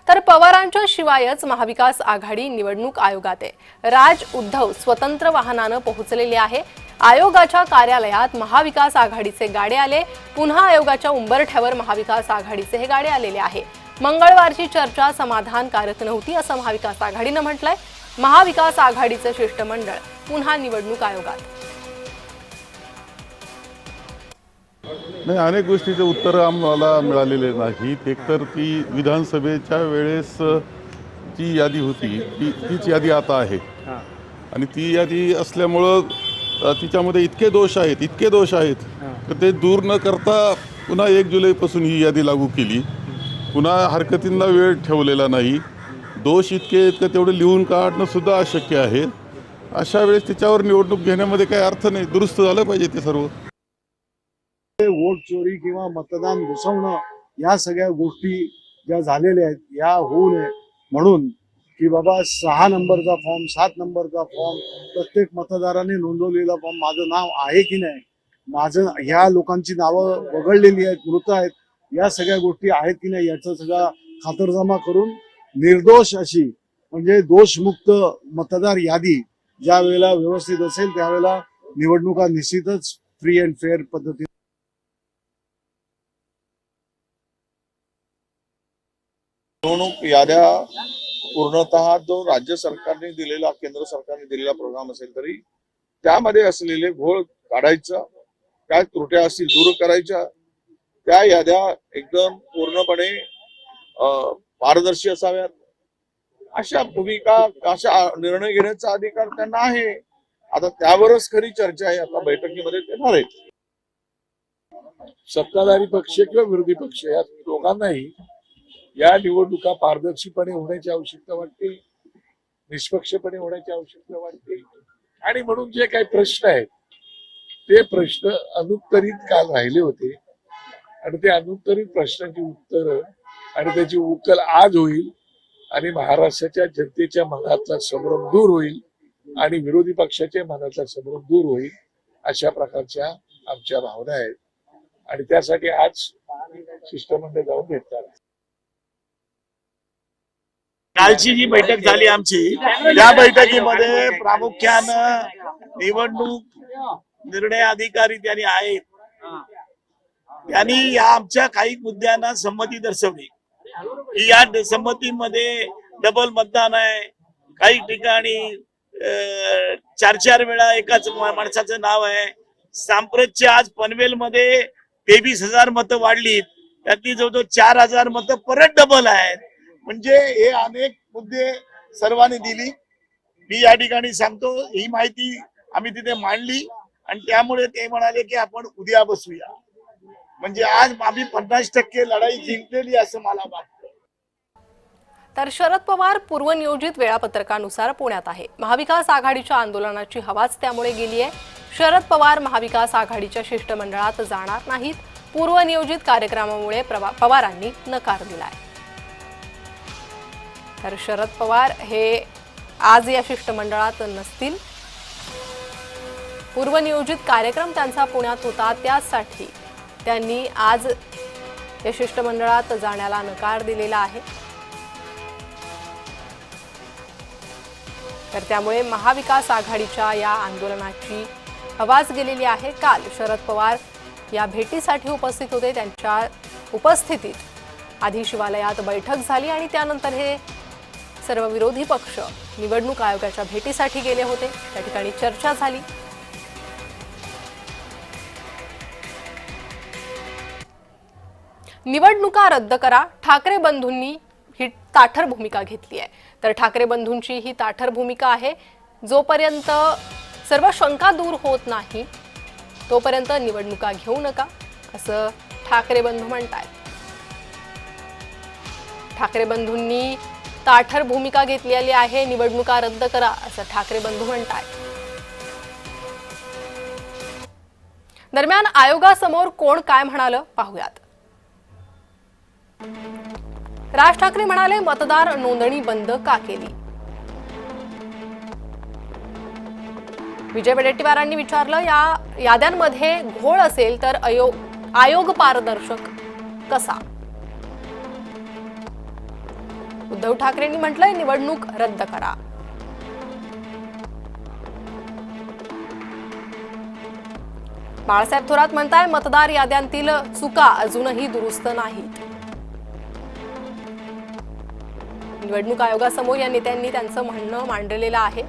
तर पवारांच्या शिवायच महाविकास आघाडी निवडणूक आयोगात आहे। राज उद्धव स्वतंत्र वाहनाने पोहोचलेले आहे। आयोगाच्या कार्यालयात महाविकास आघाडीचे गाडे आले। पुन्हा आयोगाच्या उंबरठ्यावर महाविकास आघाडीचे हे गाडे आलेले आहे। मंगळवारची चर्चा समाधानकारक नव्हती असं महाविकास आघाडीने म्हटलंय। महाविकास आघाडीचे शिष्टमंडळ पुन्हा निवडणूक आयोगात। नाही, अनेक गोष्टीचे उत्तर आम्हाला मिळालेले नाहीत। एकतर ती विधानसभेच्या वेळेस जी यादी होती तीच यादी आता आहे आणि ती यादी असल्यामुळं तिच्यामध्ये इतके दोष आहेत तर ते दूर न करता पुन्हा 1 जुलैपासून ही यादी लागू केली। पुन्हा हरकतींना वेळ ठेवलेला नाही। दोष इतके तेवढे लिहून काढणं सुद्धा अशक्य आहे। अशा वेळेस त्याच्यावर निवडणूक घेण्यामध्ये काही अर्थ नाही। दुरुस्त झालं पाहिजे ते सर्व। वोट चोरी किंवा मतदान घुसवणं या सगळ्या गोष्टी ज्या झालेल्या आहेत या होऊ नये म्हणून की बाबा 6 नंबरचा फॉर्म 7 नंबरचा फॉर्म प्रत्येक मतदाराने नोंदवलेला फॉर्म माझं नाव आहे की नाही, माझं ह्या लोकांची नावं वगळलेली आहेत, मृत आहेत, या सगळ्या गोष्टी आहेत की नाही याचा सगळा खातरजमा करून निर्दोष अशी म्हणजे दोषमुक्त मतदार यादी ज्या वेळेला व्यवस्थित असेल त्यावेळेला निवडणुका निश्चितच फ्री अँड फेअर पद्धतीने निवडणूक याद्या पूर्णतः जो राज्य सरकारने दिलेला केंद्र सरकारने दिलेला प्रोग्राम असेल तरी त्यामध्ये असलेले घोळ काढायचा, काय त्रुट्या असतील दूर करायच्या, त्या याद्या एकदम पूर्णपणे पारदर्शी असाव्यात अशा भूमिका अशा निर्णय घेण्याचा अधिकार त्यांना आहे। आता त्यावरच खरी चर्चा आहे आता बैठकीमध्ये येणार आहे। सत्ताधारी पक्ष किंवा विरोधी पक्ष या दोघांनाही या निवडणुका पारदर्शीपणे होण्याची आवश्यकता वाटते, निष्पक्षपणे होण्याची आवश्यकता वाटते आणि म्हणून जे काही प्रश्न आहेत ते प्रश्न अनुत्तरित काल राहिले होते आणि ते अनुत्तरित प्रश्नांची उत्तर आणि त्याची उकल आज होईल आणि महाराष्ट्राच्या जनतेच्या मनातला संभ्रम दूर होईल आणि विरोधी पक्षाच्या मनातला संभ्रम दूर होईल अशा प्रकारच्या आमच्या भावना आहेत आणि त्यासाठी आज शिष्टमंडळ जाऊन भेटतात। कालची जी बैठक झाली आमची त्या बैठकीमध्ये प्रामुख्यानं निवडणूक निर्णय अधिकारी त्यांनी आहेत त्यांनी या आमच्या काही मुद्द्यांना संमती दर्शवली की या संमतीमध्ये डबल मतदान आहे, काही ठिकाणी 4 वेळा एकाच माणसाचं नाव आहे। सांप्रतच्या आज पनवेलमध्ये 23,000 मतं वाढलीत, त्यातली जवळजवळ 4,000 मतं परत डबल आहेत। म्हणजे हे अनेक मुद्दे सर्वांनी दिली। मी या ठिकाणी सांगतो ही माहिती आम्ही तिथे मांडली आणि त्यामुळे ते म्हणाले की आपण उद्या बसूया। म्हणजे आज आम्ही 50% लढाई जिंकलेली असं मला वाटतं। तर शरद पवार पूर्वनियोजित वेळापत्रकानुसार पुण्यात आहे। महाविकास आघाडीच्या आंदोलनाची हवाच त्यामुळे गेली आहे। शरद पवार महाविकास आघाडीच्या शिष्टमंडळात जाणार नाहीत। पूर्वनियोजित कार्यक्रमामुळे पवारांनी नकार दिलाय। तर शरद पवार हे आज या शिष्टमंडळात नसतील। पूर्वनियोजित कार्यक्रम त्यांचा पुण्यात होता, त्यासाठी त्यांनी आज या शिष्टमंडळात जाण्याला नकार दिलेला आहे। तर त्यामुळे महाविकास आघाडीच्या या आंदोलनाची आवाज गेलेली आहे। काल शरद पवार या भेटीसाठी उपस्थित होते। त्यांच्या उपस्थितीत आधी शिवालयात बैठक झाली आणि त्यानंतर हे सर्व विरोधी पक्ष निवडणूक आयोगाच्या भेटीसाठी गेले होते। त्या ठिकाणी चर्चा झाली। निवडणुका रद्द करा, ठाकरे बंधूंनी ही ताठर भूमिका घेतली आहे। तर ठाकरे बंधूंची ही ताठर भूमिका आहे। जोपर्यंत सर्व शंका दूर होत नाही तोपर्यंत निवडणुका घेऊ नका असं ठाकरे बंधू म्हणतात। ठाकरे बंधूंनी ताठर भूमिका घेतलेली आहे। निवडणुका रद्द करा असं ठाकरे बंधू म्हणतात। दरम्यान आयोगासमोर कोण काय म्हणालं पाहूयात। राज ठाकरे म्हणाले, मतदार नोंदणी बंद का केली? विजय वडेट्टीवारांनी विचारलं, या याद्यांमध्ये घोळ असेल तर आयोग पारदर्शक कसा? उद्धव ठाकरेंनी म्हटलंय निवडणूक रद्द करा. बाळासाहेब थोरात म्हणताय मतदार याद्यांतील चुका अजूनही दुरुस्त नाहीत. निवडणूक आयोगासमोर या नेत्यांनी त्यांचं म्हणणं मांडलेलं आहे.